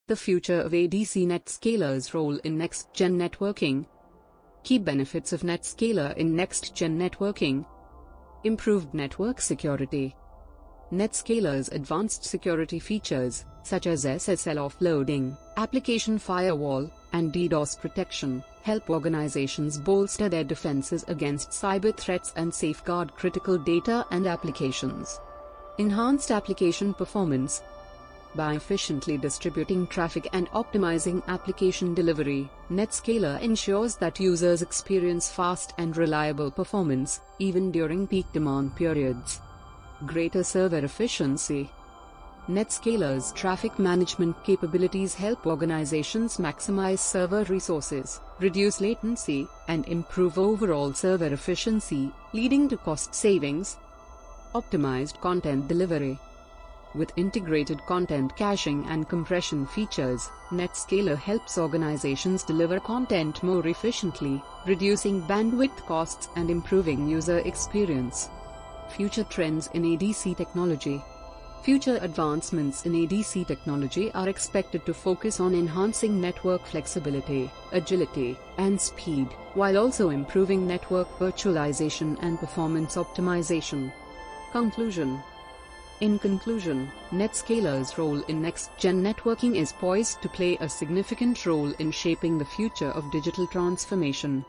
The future of ADC NetScaler's role in next-gen networking. Key benefits of NetScaler in next-gen networking. Improved network security. NetScaler's advanced security features, such as SSL offloading, application firewall, and DDoS protection, help organizations bolster their defenses against cyber threats and safeguard critical data and applications. Enhanced application performance. By efficiently distributing traffic and optimizing application delivery, NetScaler ensures that users experience fast and reliable performance, even during peak demand periods. Greater server efficiency. NetScaler's traffic management capabilities help organizations maximize server resources, reduce latency, and improve overall server efficiency, leading to cost savings. Optimized content delivery. With integrated content caching and compression features, NetScaler helps organizations deliver content more efficiently, reducing bandwidth costs and improving user experience. Future trends in ADC technology. Future advancements in ADC technology are expected to focus on enhancing network flexibility, agility, and speed, while also improving network virtualization and performance optimization. Conclusion. In conclusion, NetScaler's role in next-gen networking is poised to play a significant role in shaping the future of digital transformation.